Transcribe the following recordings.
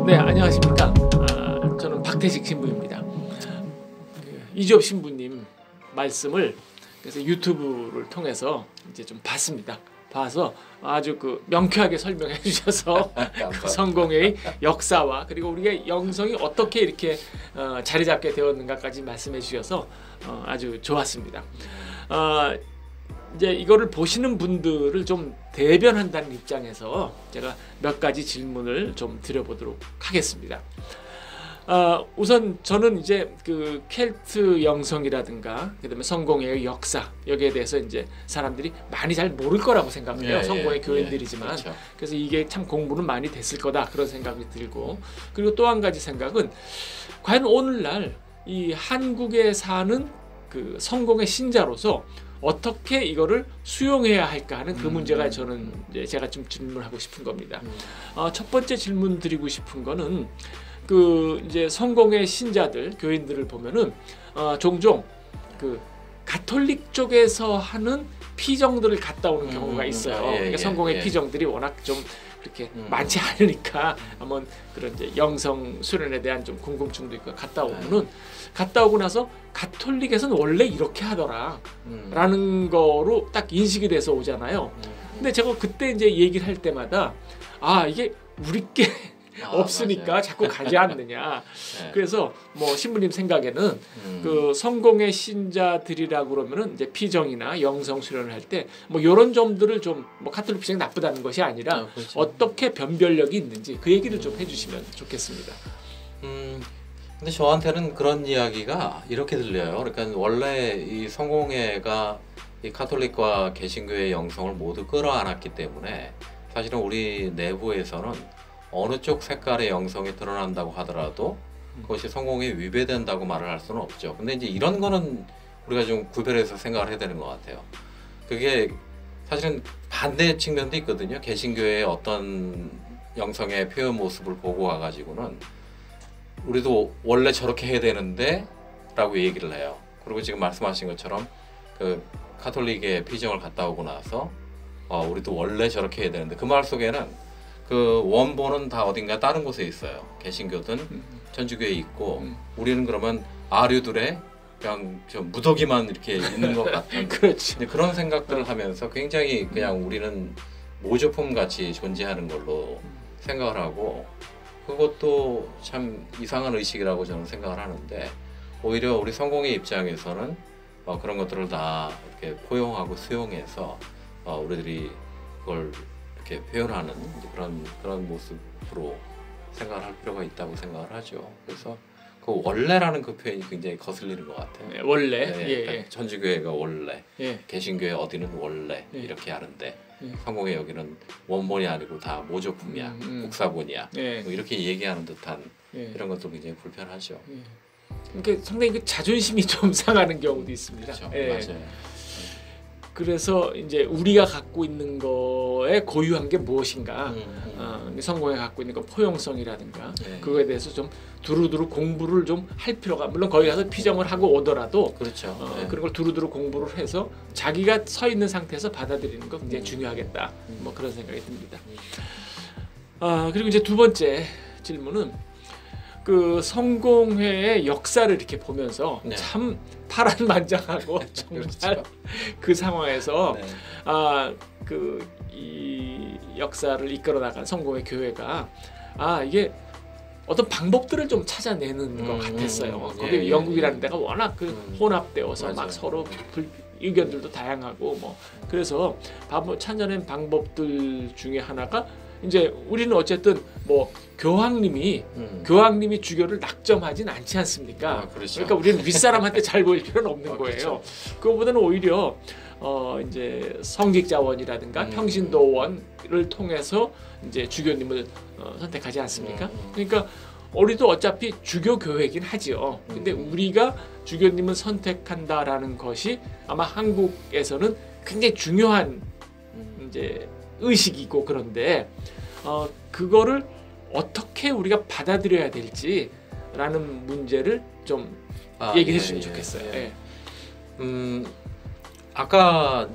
네, 안녕하십니까. 저는 박태식 신부입니다. 이주엽 신부님 말씀을 그래서 유튜브를 통해서 이제 좀 봤습니다. 봐서 아주 명쾌하게 설명해 주셔서 그 성공의 역사와 그리고 우리의 영성이 어떻게 이렇게 자리 잡게 되었는가까지 말씀해 주셔서 아주 좋았습니다. 이제 이거를 보시는 분들을 좀 대변한다는 입장에서 제가 몇 가지 질문을 좀 드려보도록 하겠습니다. 우선 저는 이제 그 켈트 영성이라든가 그다음에 성공의 역사 여기에 대해서 이제 사람들이 많이 잘 모를 거라고 생각해요. 성공의 교인들이지만 그렇죠. 그래서 이게 참 공부는 많이 됐을 거다 그런 생각이 들고 그리고 또 한 가지 생각은 과연 오늘날 이 한국에 사는 그 성공의 신자로서 어떻게 이거를 수용해야 할까 하는 그 문제가 저는 이제 제가 좀 질문하고 싶은 겁니다. 첫 번째 질문 드리고 싶은 거는 그 이제 성공의 신자들 교인들을 보면은 종종 그 가톨릭 쪽에서 하는 피정들을 갔다 오는 경우가 있어요. 그러니까 성공의 피정들이 워낙 좀 그렇게 많지 않으니까 한번 그런 이제 영성 수련에 대한 좀 궁금증도 있고 갔다 오면은 갔다 오고 나서 가톨릭에서는 원래 이렇게 하더라라는 거로 딱 인식이 돼서 오잖아요. 근데 제가 그때 이제 얘기를 할 때마다 이게 우리께 없으니까 맞아요. 자꾸 가지 않느냐. 그래서 뭐 신부님 생각에는 그 성공의 신자들이라고 그러면은 이제 피정이나 영성 수련을 할 때 뭐 이런 점들을 좀 뭐 가톨릭 피정이 나쁘다는 것이 아니라 그렇죠. 어떻게 변별력이 있는지 그 얘기를 좀 해주시면 좋겠습니다. 근데 저한테는 그런 이야기가 이렇게 들려요. 그러니까 원래 이 성공회가 이 가톨릭과 개신교의 영성을 모두 끌어안았기 때문에 사실은 우리 내부에서는 어느 쪽 색깔의 영성이 드러난다고 하더라도 그것이 성공에 위배된다고 말을 할 수는 없죠. 근데 이제 이런 거는 우리가 좀 구별해서 생각을 해야 되는 것 같아요. 그게 사실은 반대 측면도 있거든요. 개신교의 어떤 영성의 표현 모습을 보고 와가지고는 우리도 원래 저렇게 해야 되는데 라고 얘기를 해요. 그리고 지금 말씀하신 것처럼 그 가톨릭의 피정을 갔다 오고 나서 우리도 원래 저렇게 해야 되는데 그 말 속에는 그 원본은 다 어딘가 다른 곳에 있어요. 개신교든 천주교에 있고 우리는 그러면 아류들의 그냥 좀 무더기만 이렇게 있는 것 같은 그렇지. 그런 생각들을 하면서 굉장히 그냥 우리는 모조품 같이 존재하는 걸로 생각을 하고 그것도 참 이상한 의식이라고 저는 생각을 하는데 오히려 우리 성공의 입장에서는 그런 것들을 다 이렇게 포용하고 수용해서 우리들이 그걸 이렇게 표현하는 그런 모습으로 생각을 할 필요가 있다고 생각을 하죠. 그래서 그 원래라는 그 표현이 굉장히 거슬리는 것 같아요. 네, 원래. 그러니까 천주교회가 원래, 예. 개신교회 어디는 원래 이렇게 하는데 성공회 여기는 원본이 아니고 다 모조품이야, 복사본이야. 뭐 이렇게 얘기하는 듯한 이런 것도 굉장히 불편하죠. 그러니까 상당히 그 자존심이 좀 상하는 경우도 있습니다. 그렇죠. 맞아요. 그래서 이제 우리가 갖고 있는 거에 고유한 게 무엇인가, 성공에 갖고 있는 그 포용성이라든가 그거에 대해서 좀 두루두루 공부를 좀 할 필요가 물론 거기 가서 피정을 하고 오더라도 그렇죠. 그런 걸 두루두루 공부를 해서 자기가 서 있는 상태에서 받아들이는 거 굉장히 중요하겠다. 뭐 그런 생각이 듭니다. 그리고 이제 두 번째 질문은 그 성공회의 역사를 이렇게 보면서 참 파란만장하고 정말 그렇죠. 그 상황에서 이 역사를 이끌어 나간 성공회 교회가 이게 어떤 방법들을 좀 찾아내는 것 같았어요. 거기 영국이라는 데가 워낙 혼합되어서 맞아요. 막 서로 의견들도 다양하고 뭐 그래서 찾아낸 방법들 중에 하나가 이제 우리는 어쨌든 뭐 교황님이 주교를 낙점하진 않지 않습니까? 그렇죠. 그러니까 우리는 윗사람한테 잘 보일 필요는 없는 거예요. 그렇죠. 그거보다는 오히려 이제 성직자원이라든가 평신도원을 통해서 이제 주교님을 선택하지 않습니까? 그러니까 우리도 어차피 주교 교회이긴 하지요. 근데 우리가 주교님을 선택한다라는 것이 아마 한국에서는 굉장히 중요한 이제 의식이고 그런데 그거를 어떻게 우리가 받아들여야 될지라는 문제를 좀 얘기해 주시면 좋겠어요. 아까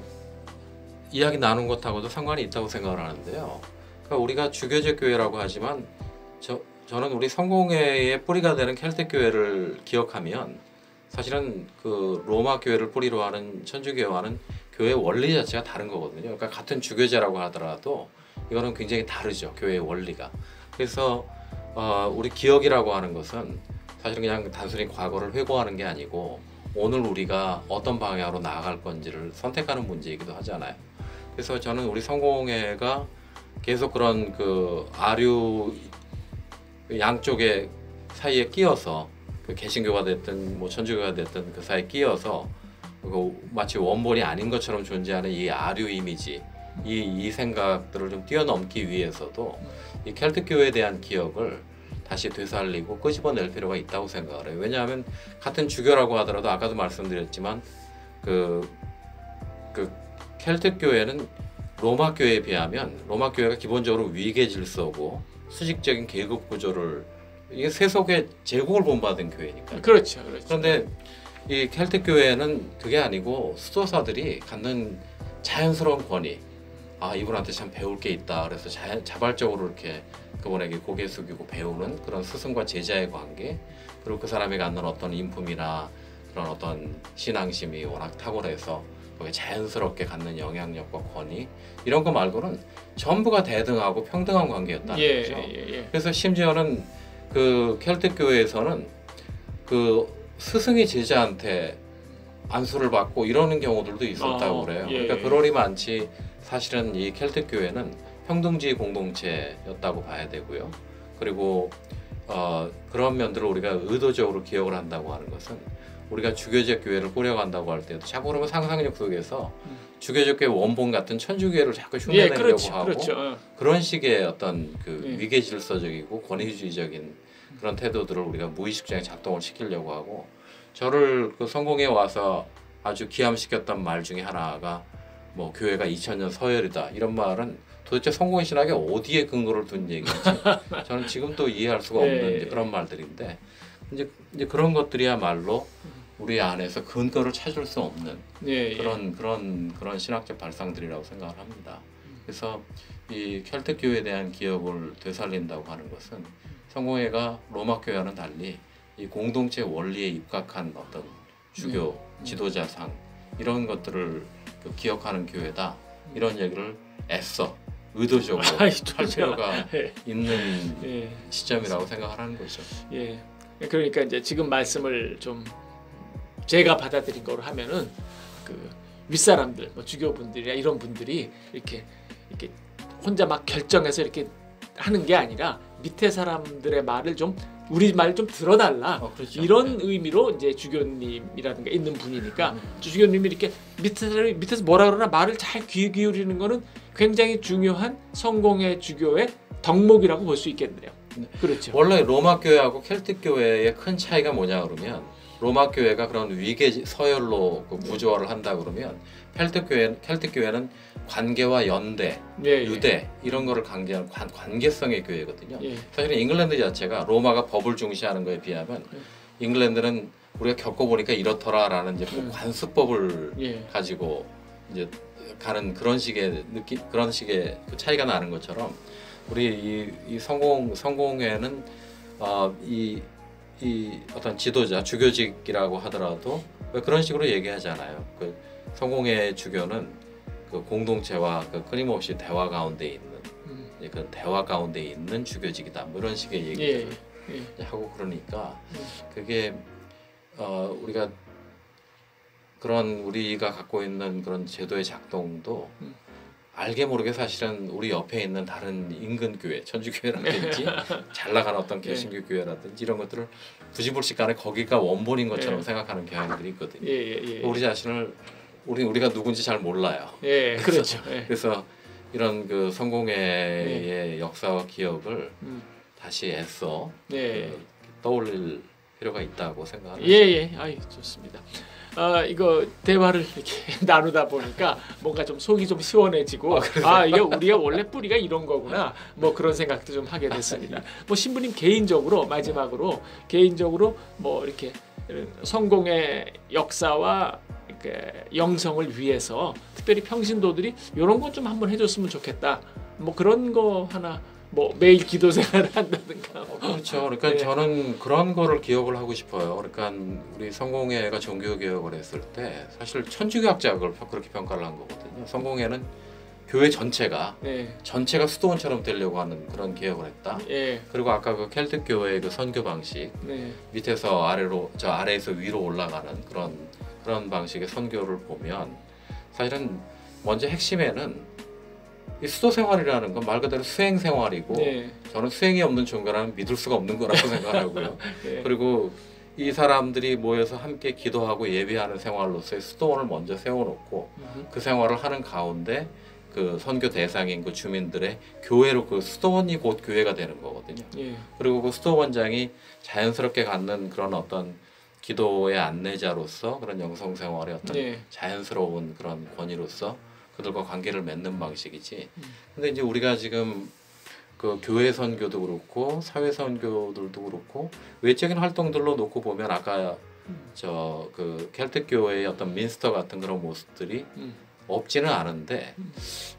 이야기 나눈 것하고도 상관이 있다고 생각을 하는데요. 그러니까 우리가 주교적 교회라고 하지만 저는 우리 성공회의 뿌리가 되는 켈틱 교회를 기억하면 사실은 그 로마 교회를 뿌리로 하는 천주교와는 교회 원리 자체가 다른 거거든요. 그러니까 같은 주교제라고 하더라도 이거는 굉장히 다르죠. 교회의 원리가. 그래서 우리 기억이라고 하는 것은 사실은 그냥 단순히 과거를 회고하는 게 아니고 오늘 우리가 어떤 방향으로 나아갈 건지를 선택하는 문제이기도 하잖아요. 그래서 저는 우리 성공회가 계속 그런 그 아류 양쪽의 사이에 끼어서 그 개신교가 됐든 뭐 천주교가 됐든 그 사이에 끼어서 그 마치 원본이 아닌 것처럼 존재하는 이 아류 이미지, 이 생각들을 좀 뛰어넘기 위해서도 이 켈틱 교회에 대한 기억을 다시 되살리고 끄집어낼 필요가 있다고 생각을 해요. 왜냐하면 같은 주교라고 하더라도 아까도 말씀드렸지만 그 켈틱 교회는 로마 교회에 비하면 로마 교회가 기본적으로 위계 질서고 수직적인 계급 구조를 이게 세속의 제국을 본받은 교회니까. 그렇죠. 그런데 이 켈틱 교회는 그게 아니고 수도사들이 갖는 자연스러운 권위. 아, 이분한테 참 배울 게 있다. 그래서 자발적으로 이렇게 그분에게 고개 숙이고 배우는 그런 스승과 제자의 관계, 그리고 그 사람이 갖는 어떤 인품이나 그런 어떤 신앙심이 워낙 탁월해서 거기에 자연스럽게 갖는 영향력과 권위, 이런 거 말고는 전부가 대등하고 평등한 관계였다는 거죠. 그래서 심지어는 그 켈틱 교회에서는 그 스승이 제자한테 안수를 받고 이러는 경우들도 있었다고 그래요. 그러니까 그러리 많지 사실은 이 켈틱 교회는 평등주의 공동체였다고 봐야 되고요. 그리고 그런 면들을 우리가 의도적으로 기억을 한다고 하는 것은 우리가 주교적 교회를 꾸려간다고 할 때도 자꾸 그러면 상상력 속에서 주교적 교회 원본 같은 천주교회를 자꾸 흉내내려고 하고 그런 식의 어떤 그 위계 질서적이고 권위주의적인 그런 태도들을 우리가 무의식적인 작동을 시키려고 하고, 저를 그 성공에 와서 아주 기함시켰던 말 중에 하나가 뭐 교회가 2000년 서열이다 이런 말은 도대체 성공의 신학에 어디에 근거를 둔 얘기인지 저는 지금도 이해할 수가 없는 그런 말들인데, 이제 그런 것들이야말로 우리 안에서 근거를 찾을 수 없는 그런 신학적 발상들이라고 생각을 합니다. 그래서 이 켈틱 교회에 대한 기억을 되살린다고 하는 것은 성공회가 로마 교회와는 달리 이 공동체 원리에 입각한 어떤 주교 지도자상 이런 것들을 기억하는 교회다, 이런 얘기를 애써 의도적으로 할 필요가 있는 시점이라고 생각을 하는 거죠. 그러니까 이제 지금 말씀을 좀 제가 받아들인 거로 하면은 그 윗사람들, 뭐 주교분들이나 이런 분들이 이렇게 혼자 막 결정해서 이렇게 하는 게 아니라 밑에 사람들의 말을 좀 우리 말 좀 들어달라. 그렇죠. 이런 의미로 이제 주교님이라든가 있는 분이니까 주교님이 이렇게 밑에서 뭐라 그러나 말을 잘 귀 기울이는 거는 굉장히 중요한 성공의 주교의 덕목이라고 볼 수 있겠네요. 그렇죠. 원래 로마 교회하고 켈틱 교회의 큰 차이가 뭐냐 그러면, 로마 교회가 그런 위계 서열로 그 구조화를 한다 그러면 켈틱 교회는 관계와 연대, 유대 이런 거를 강조하는 관계성의 교회거든요. 사실은 잉글랜드 자체가 로마가 법을 중시하는 거에 비하면 잉글랜드는 우리가 겪어보니까 이렇더라라는 이제 관습법을 가지고 이제 가는 그런 식의 그런 식의 그 차이가 나는 것처럼 우리 이 성공회는 이 어떤 지도자, 주교직이라고 하더라도 왜 그런 식으로 얘기하잖아요. 그 성공의 주교는 그 공동체와 그 끊임없이 대화 가운데 있는 그 대화 가운데 있는 주교직이다. 뭐 이런 식의 얘기를 하고 그러니까 그게 우리가 그런 우리가 갖고 있는 그런 제도의 작동도 알게 모르게 사실은 우리 옆에 있는 다른 인근 교회, 천주교회라든지 잘 나가는 어떤 개신교 교회라든지 이런 것들을 부지불식 간에 거기가 원본인 것처럼 생각하는 경향들이 있거든요. 우리 자신을 우리가 누군지 잘 몰라요. 그렇죠. 그래서 이런 그 성공회의 역사와 기억을 다시 애써 떠올릴 필요가 있다고 생각합니다. 아이 좋습니다. 이거 대화를 이렇게 나누다 보니까 뭔가 좀 속이 좀 시원해지고 이게 우리가 원래 뿌리가 이런 거구나 뭐 그런 생각도 좀 하게 됐습니다. 뭐 신부님 개인적으로 마지막으로 뭐 이렇게 성공의 역사와 이렇게 영성을 위해서 특별히 평신도들이 이런 것 좀 한번 해줬으면 좋겠다. 뭐 그런 거 하나 뭐 매일 기도 생활을 한다든가. 그렇죠. 그러니까 네. 저는 그런 거를 기억을 하고 싶어요. 그러니까 우리 성공회가 종교 개혁을 했을 때 사실 천주교학자가 그렇게 평가를 한 거거든요. 성공회는 교회 전체가 네. 수도원처럼 되려고 하는 그런 개혁을 했다. 예. 그리고 아까 그 켈틱 교회의 그 선교 방식, 네. 밑에서 아래로, 저 아래에서 위로 올라가는 그런 방식의 선교를 보면 사실은 먼저 핵심에는 이 수도 생활이라는 건 말 그대로 수행 생활이고, 네. 저는 수행이 없는 종교라는 믿을 수가 없는 거라고 생각하고요. 네. 그리고 이 사람들이 모여서 함께 기도하고 예배하는 생활로서의 수도원을 먼저 세워놓고 그 생활을 하는 가운데 그 선교 대상인 그 주민들의 교회로, 그 수도원이 곧 교회가 되는 거거든요. 예. 그리고 그 수도원장이 자연스럽게 갖는 그런 어떤 기도의 안내자로서 그런 영성 생활의 어떤 예. 자연스러운 그런 권위로서 그들과 관계를 맺는 방식이지. 근데 이제 우리가 지금 그 교회 선교도 그렇고 사회 선교들도 그렇고 외적인 활동들로 놓고 보면 아까 저 그 켈틱 교회의 어떤 민스터 같은 그런 모습들이 없지는 않은데,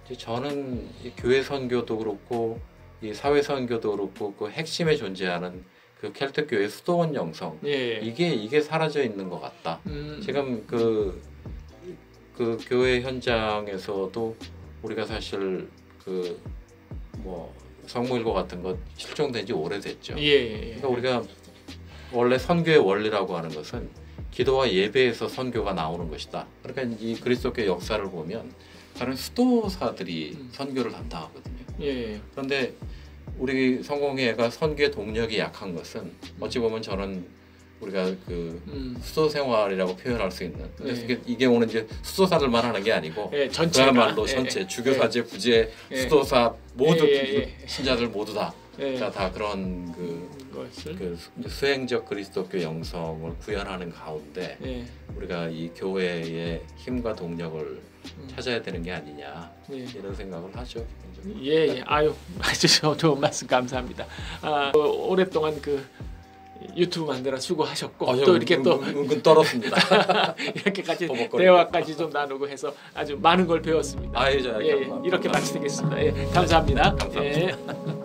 이제 저는 이 교회 선교도 그렇고 이 사회 선교도 그렇고 그 핵심에 존재하는 그 켈틱 교회 수도원 영성, 예. 이게 사라져 있는 것 같다. 지금 그 교회 현장에서도 우리가 사실 그 뭐 성모일고 같은 거 실종된 지 오래됐죠. 예. 그러니까 우리가 원래 선교의 원리라고 하는 것은 기도와 예배에서 선교가 나오는 것이다. 그러니까 이 그리스도교의 역사를 보면 다른 수도사들이 선교를 담당하거든요. 예. 그런데 우리 성공회가 선교의 동력이 약한 것은 어찌 보면 저는 우리가 그 수도 생활이라고 표현할 수 있는. 그래서 이게 오늘 이제 수도사들만 하는 게 아니고 전체가. 그야말로 전체 주교사제, 부재, 수도사 모두 신자들 모두 다. 다 그런 그 수행적 그리스도교 영성을 구현하는 가운데 우리가 이 교회의 힘과 동력을 찾아야 되는 게 아니냐, 이런 생각을 하죠. 예. 아유, 아주 좋은 말씀 감사합니다. 오랫동안 그 유튜브 만드라 수고하셨고 또 이렇게 또 은근 떨었습니다. 이렇게까지 대화까지 좀 나누고 해서 아주 많은 걸 배웠습니다. 아유, 이렇게 마치겠습니다. 감사합니다. 감사합니다.